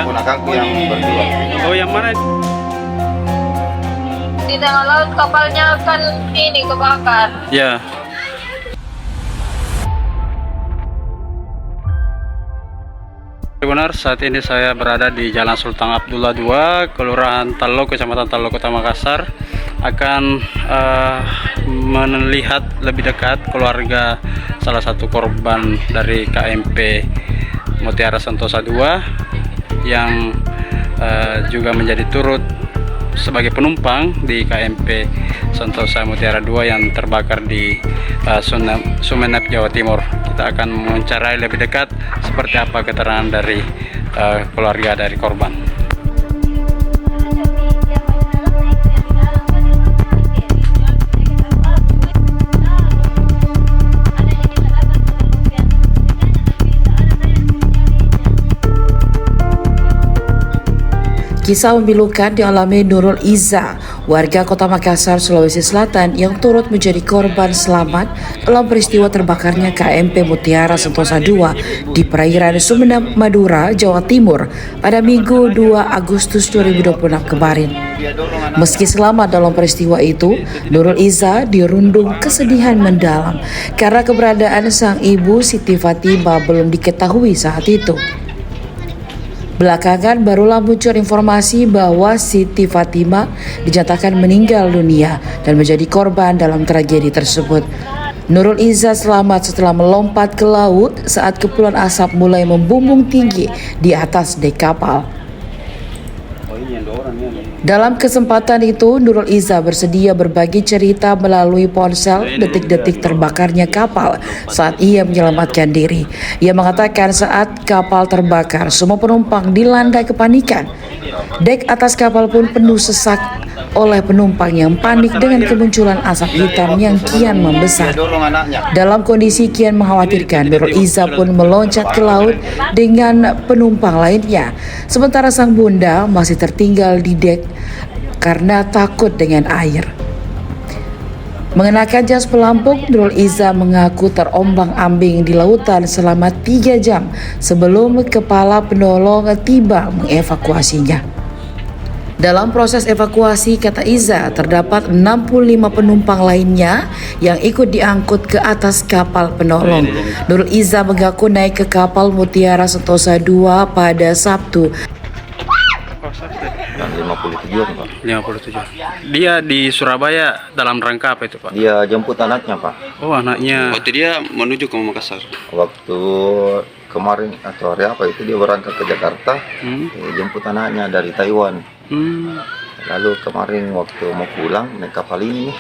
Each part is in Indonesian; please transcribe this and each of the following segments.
Ya. Ponakanku yang berdua. Oh, yang mana? Di tengah laut kapalnya kan ini kebakar. Ya. Benar, saat ini saya berada di Jalan Sultan Abdullah II, Kelurahan Talo, Kecamatan Talo, Kota Makassar. Akan melihat lebih dekat keluarga salah satu korban dari KMP Mutiara Sentosa II yang juga menjadi turut sebagai penumpang di KMP Sentosa Mutiara II yang terbakar di Sumeneb, Jawa Timur. Kita akan mewawancarai lebih dekat seperti apa keterangan dari keluarga dari korban. Kisah memilukan dialami Nurul Iza, warga Kota Makassar, Sulawesi Selatan yang turut menjadi korban selamat dalam peristiwa terbakarnya KMP Mutiara Sentosa II di perairan Sumeneb, Madura, Jawa Timur pada Minggu 2 Agustus 2026 kemarin. Meski selamat dalam peristiwa itu, Nurul Iza dirundung kesedihan mendalam karena keberadaan sang ibu Siti Fatimah belum diketahui saat itu. Belakangan barulah muncul informasi bahwa Siti Fatimah dinyatakan meninggal dunia dan menjadi korban dalam tragedi tersebut. Nurul Iza selamat setelah melompat ke laut saat kepulan asap mulai membumbung tinggi di atas dek kapal. Dalam kesempatan itu, Nurul Iza bersedia berbagi cerita melalui ponsel detik-detik terbakarnya kapal saat ia menyelamatkan diri. Ia mengatakan saat kapal terbakar, semua penumpang dilanda kepanikan. Dek atas kapal pun penuh sesak oleh penumpang yang panik dengan kemunculan asap hitam yang kian membesar. Dalam kondisi kian mengkhawatirkan, Nurul Iza pun meloncat ke laut dengan penumpang lainnya. Sementara sang bunda masih tertinggal di dek karena takut dengan air. Mengenakan jas pelampung, Nurul Iza mengaku terombang-ambing di lautan selama 3 jam sebelum kepala penolong tiba mengevakuasinya. Dalam proses evakuasi, kata Iza, terdapat 65 penumpang lainnya yang ikut diangkut ke atas kapal penolong. Nurul Iza mengaku naik ke kapal Mutiara Sentosa II pada Sabtu. Yang 57 Pak. 57. Dia di Surabaya dalam rangka apa itu, Pak? Dia jemput anaknya Pak. Oh, anaknya. Waktu dia menuju ke Makassar. Waktu kemarin atau hari apa itu dia berangkat ke Jakarta, jemput anaknya dari Taiwan. Lalu kemarin waktu mau pulang naik kapal ini nih,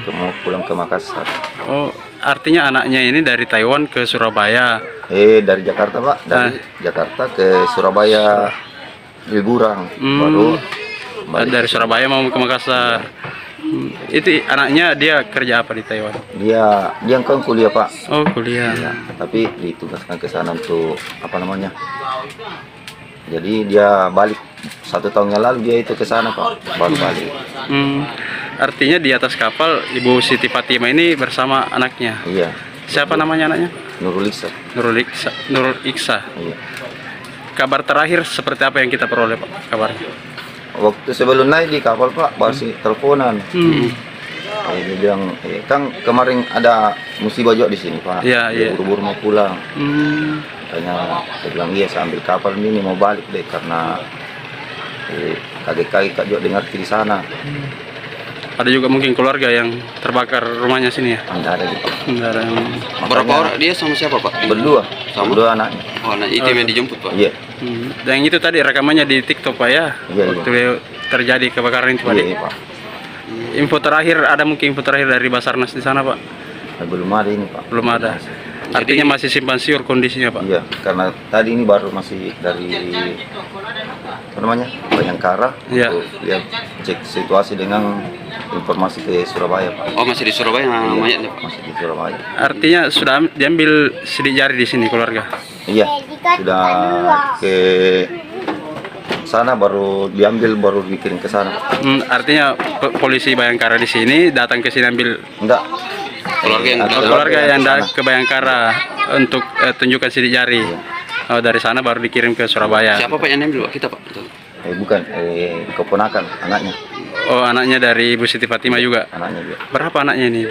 mau pulang ke Makassar. Oh, artinya anaknya ini dari Taiwan ke Surabaya. Dari Jakarta Pak, dari Jakarta ke Surabaya liburan, baru balik Dari Surabaya mau ke Makassar. Itu anaknya dia kerja apa di Taiwan? Dia kan kuliah Pak. Oh, kuliah. Ya, tapi ditugaskan ke sana untuk apa namanya? Jadi dia balik 1 tahun yang lalu dia itu ke sana Pak, baru balik. Artinya di atas kapal Ibu Siti Fatimah ini bersama anaknya. Iya. Siapa namanya anaknya? Nurul Iza. Nurul Iksa. Iya. Kabar terakhir seperti apa yang kita peroleh, Pak? Kabarnya? Waktu sebelum naik di kapal Pak, masih teleponan. Dia bilang, kan kemarin ada musibah juga di sini Pak. Iya, iya. Buru-buru mau pulang. Makanya dia bilang, iya saya ambil kapal ini mau balik deh karena kaget-kaget juga dengar di sana. Ada juga mungkin keluarga yang terbakar rumahnya sini ya? Tidak ada gitu. Nggak ada yang... Berapa orang dia sama siapa Pak? Berdua, Sama? berdua anaknya. Oh, nah itu yang dijemput Pak? Iya. Dan itu tadi rekamannya di TikTok Pak ya? Iya, Waktu terjadi kebakaran itu Pak? Iya, Pak. Info terakhir, ada mungkin info terakhir dari Basarnas di sana Pak? Belum ada ini Pak. Belum ada. Artinya masih simpang siur kondisinya Pak? Iya, karena tadi ini baru masih dari apa namanya Bayangkara Iya. untuk lihat cek situasi dengan informasi ke Surabaya Pak. Oh, masih di Surabaya mayatnya Pak? Masih di Surabaya. Artinya sudah diambil sidik jari di sini keluarga? Iya, sudah ke sana baru diambil baru dikirim ke sana. Artinya polisi Bayangkara di sini datang ke sini ambil Enggak. Keluarga yang keluarga yang ke sana. ke Bayangkara untuk tunjukkan sidik jari. Oh, dari sana baru dikirim ke Surabaya. Siapa Pak yang ambil Pak? Kita Pak. Bukan, keponakan anaknya. Oh, anaknya dari Ibu Siti Fatimah juga. Anaknya dia. Berapa anaknya ini?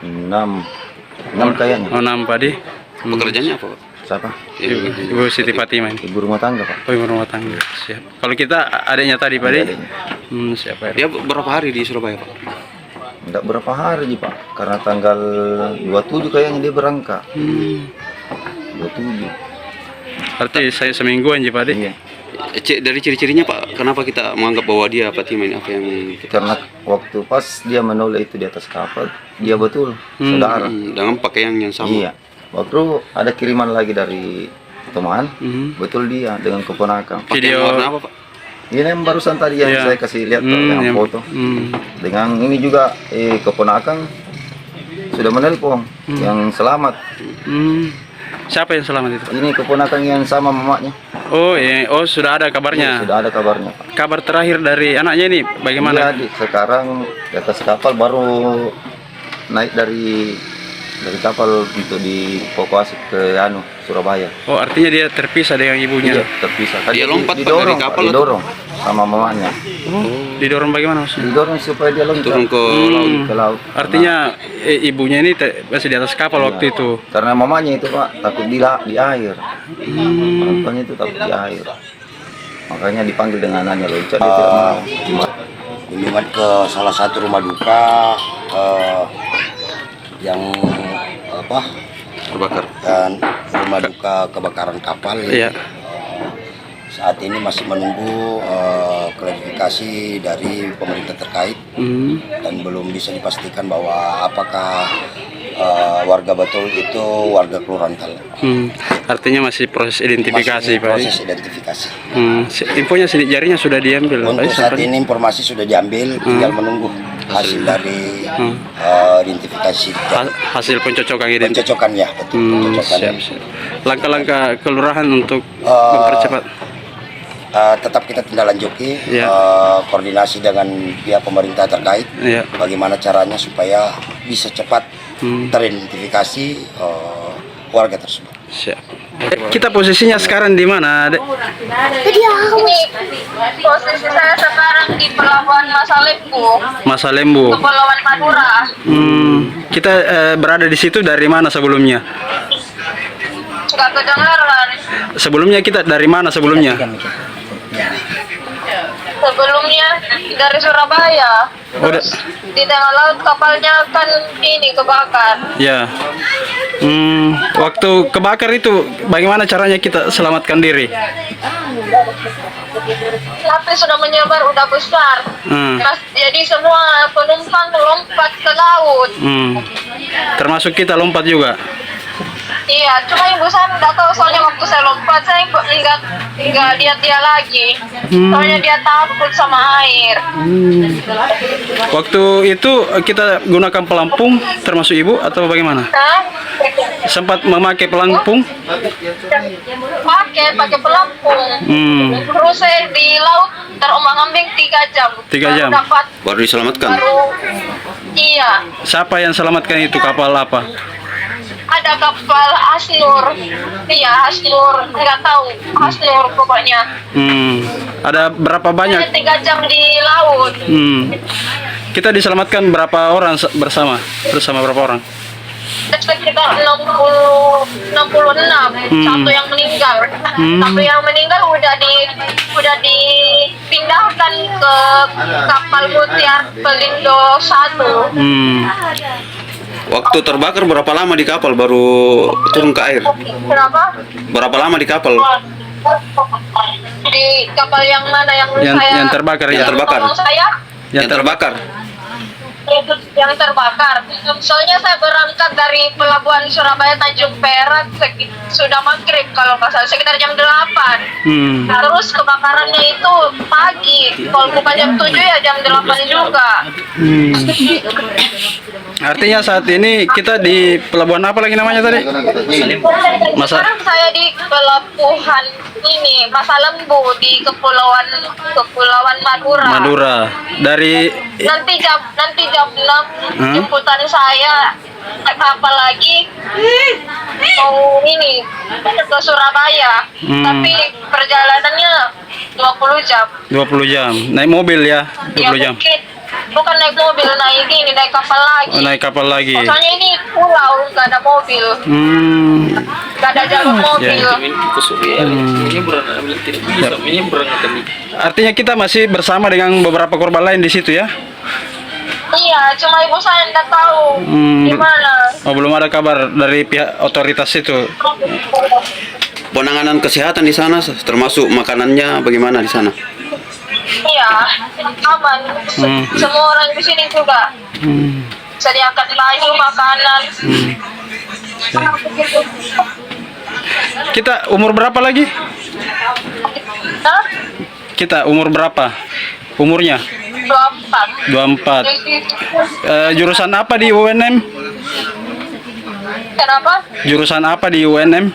6 kayaknya. Oh, 6 Pak Di. Pekerjaannya apa Pak? Siapa? Ibu Siti Fatimah ini. Ibu rumah tangga, Pak. Oh, ibu rumah tangga. Siap. Kalau kita adiknya tadi Pak Di. Adiknya. Siapa ya? Dia berapa hari di Surabaya Pak? Enggak berapa hari, Pak. Karena tanggal 27 kayaknya dia berangkat. 27. Berarti saya semingguan Pak Di. Iya. Dari ciri-cirinya Pak, kenapa kita menganggap bahwa dia Fatimah ini apa yang kita... Karena waktu pas dia menoleh itu di atas kapal, dia betul saudara. Dengan pakaian yang sama. Iya. Waktu ada kiriman lagi dari teman, betul dia dengan keponakan. Pakaian warna apa Pak? Ini yang barusan tadi yang Iya. saya kasih lihat Pak, yang foto. Dengan ini juga keponakan sudah menelpon yang selamat. Siapa yang selamat itu? Ini keponakan yang sama mamanya. Oh, sudah ada kabarnya. Sudah ada kabarnya, Pak. Kabar terakhir dari anaknya ini bagaimana? Iya, sekarang di atas kapal baru naik dari kapal untuk dievakuasi ke Surabaya. Oh, artinya dia terpisah dengan ibunya. Iya, terpisah. Tadi Dia lompat, Pak, didorong, dari kapal Pak, didorong sama mamanya. Didorong bagaimana maksudnya? Didorong supaya dia loncat Turun ke laut. ke laut. Artinya ibunya ini masih di atas kapal waktu itu. Karena mamanya itu, Pak, takut di air. Orang tuanya itu takut di air. Makanya dipanggil dengan anaknya loncat dia tidak mau. Kunjungan ke salah satu rumah duka yang Terbakar. dan rumah duka kebakaran kapal. Iya. Saat ini masih menunggu klarifikasi dari pemerintah terkait dan belum bisa dipastikan bahwa apakah warga betul itu warga Kelurahan Talak. Artinya masih proses identifikasi, Masih Pak. proses identifikasi. Infonya sidik jarinya sudah diambil, Pak. Untuk saat ini informasi sudah diambil, tinggal menunggu hasil dari identifikasi dan Hasil pencocokan identitas. pencocokan ya, betul. Pencocokan. Siap. Langkah-langkah kelurahan untuk mempercepat. Tetap kita tindak lanjuti Iya. koordinasi dengan pihak pemerintah terkait Iya. bagaimana caranya supaya bisa cepat teridentifikasi warga tersebut. Siap. Kita posisinya sekarang di mana, Dek? Ini posisi saya sekarang di Pelabuhan Masalembu, Masa Lembu. Kepulauan Madura. Kita berada di situ dari mana sebelumnya? Nggak kedengaran. Sebelumnya kita dari mana sebelumnya? Sebelumnya dari Surabaya. Oh, Di tengah laut kapalnya kan ini kebakar. ya. Waktu kebakar itu bagaimana caranya kita selamatkan diri? Api sudah menyebar, udah besar. Jadi semua penumpang lompat ke laut. Termasuk kita lompat juga. Iya, cuma ibu saya nggak tahu soalnya waktu saya lompat saya nggak lihat dia lagi. Soalnya dia takut sama air. Waktu itu kita gunakan pelampung termasuk ibu atau bagaimana? Hah? Sempat memakai pelampung? Pakai pelampung. Terus saya di laut terombang-ambing 3 jam. 3 jam. Baru diselamatkan. Iya. Siapa yang selamatkan itu? Kapal apa? Ada kapal Asnur. Iya, Asnur. Nggak tahu. Asnur pokoknya. Ada berapa banyak? 3 jam di laut. Kita diselamatkan berapa orang bersama berapa orang? Sekitar 66. Satu yang meninggal. Satu yang meninggal udah dipindahkan ke kapal Mutiara Pelindo 1. Waktu terbakar berapa lama di kapal baru turun ke air? Kenapa? Berapa lama di kapal? Di kapal yang mana Yang terbakar ya? Yang terbakar. Tolong saya Yang terbakar. yang terbakar. Soalnya saya berangkat dari pelabuhan Surabaya Tanjung Perak sudah maghrib kalau nggak salah sekitar jam 8. Terus kebakarannya itu pagi. Kalau bukan jam 7 ya jam 8 juga. Artinya saat ini kita di pelabuhan apa lagi namanya tadi? Sekarang saya di pelabuhan ini Masalembu di Kepulauan Madura. Madura. Dari Nanti jam 6 jemputan saya kapal lagi mau ini ke Surabaya, tapi perjalanannya 20 jam. 20 jam. Naik mobil ya, 20 jam. Bukan naik mobil, naik kapal lagi. Oh, naik kapal lagi. Soalnya ini pulau, nggak ada mobil, nggak ada jalur mobil. Artinya kita masih bersama dengan beberapa korban lain di situ ya? Iya, cuma ibu saya nggak tahu di mana. Oh, belum ada kabar dari pihak otoritas itu. Penanganan kesehatan di sana, termasuk makanannya bagaimana di sana? Iya, aman. Semua orang di sini juga sediakan baju, makanan. Kita umur berapa lagi? Hah? Kita umur berapa? Umurnya? 24. 24. Jurusan apa di UNM? Kenapa? Jurusan apa di UNM?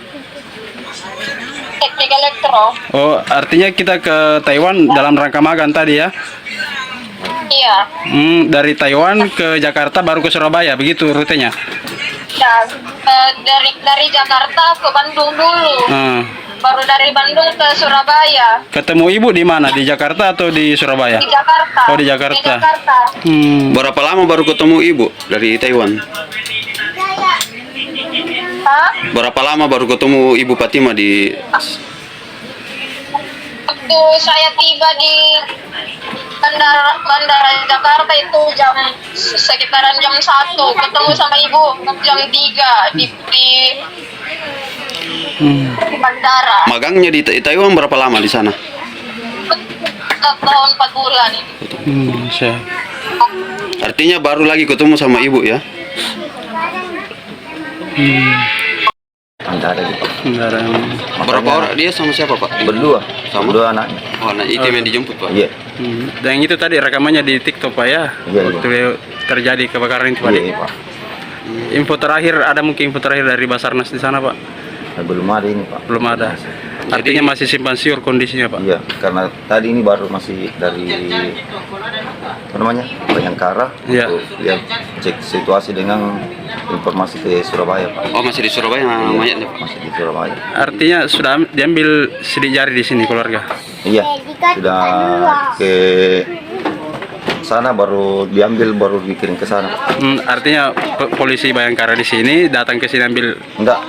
Teknik elektro. Oh, artinya kita ke Taiwan dalam rangka magang tadi ya? Iya. Dari Taiwan ke Jakarta baru ke Surabaya, begitu rutenya? Ya, dari Jakarta ke Bandung dulu. Baru dari Bandung ke Surabaya. Ketemu ibu di mana? Di Jakarta atau di Surabaya? Di Jakarta. Oh, di Jakarta. Di Jakarta. Berapa lama baru ketemu ibu dari Taiwan? Hah? Berapa lama baru ketemu Ibu Fatima di... Waktu saya tiba di bandara Jakarta itu sekitaran jam 1, ketemu sama ibu jam 3 di bandara. Magangnya di Taiwan berapa lama di sana? 4 tahun 4 bulan. Artinya baru lagi ketemu sama ibu ya? Tidak ada gitu. Berapa orang dia sama siapa Pak? Berdua, Sama? dua anaknya. Oh, anak itu yang dijemput Pak? Iya, Dan itu tadi rekamannya di TikTok Pak ya? Iya, Waktu terjadi kebakaran itu Pak. iya Pak. Info terakhir, ada mungkin info terakhir dari Basarnas di sana Pak? Belum ada ini Pak. Belum ada. Artinya masih simpang siur kondisinya Pak? Iya, karena tadi ini baru masih dari apa namanya Bayangkara. Iya. Untuk lihat cek situasi dengan informasi ke Surabaya Pak. Oh, masih di Surabaya mayatnya Pak? Masih di Surabaya. Artinya sudah diambil sidik jari di sini keluarga? Iya, sudah ke sana baru diambil, baru dikirim ke sana. Artinya polisi Bayangkara di sini datang ke sini ambil Enggak,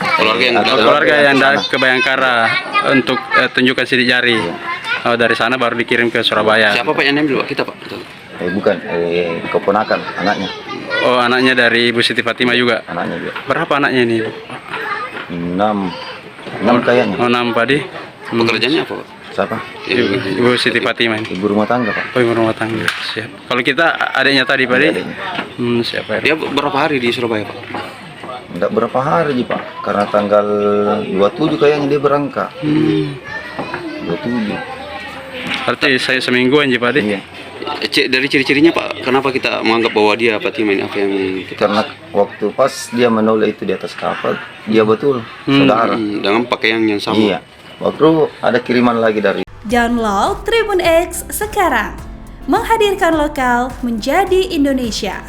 Keluarga yang keluarga yang ke sana. ke Bayangkara untuk tunjukkan sidik jari. Oh, dari sana baru dikirim ke Surabaya. Siapa Pak yang ambil Pak? Kita Pak? Bukan, keponakan anaknya. Oh, anaknya dari Ibu Siti Fatimah juga. Anaknya juga. Berapa anaknya ini? 6 kayaknya. Oh, 6 Pak di. Pekerjaannya apa Pak? Siapa? Ibu Siti Fatimah ini. Ibu rumah tangga Pak. Oh, ibu rumah tangga. Siap. Kalau kita adiknya tadi Pak di. Adiknya. Siapa ya? Dia berapa hari di Surabaya Pak? Enggak berapa hari Ji, Pak, karena tanggal 27 kayaknya dia berangkat. 27. Berarti saya semingguan Ji Pak di. Iya. Dari ciri-cirinya Pak, kenapa kita menganggap bahwa dia Fatimah ini apa yang kita... Karena waktu pas dia menoleh itu di atas kapal, dia betul saudara. dengan pakaian yang sama. Iya. Waktu ada kiriman lagi dari Download Tribun X sekarang. Menghadirkan lokal menjadi Indonesia.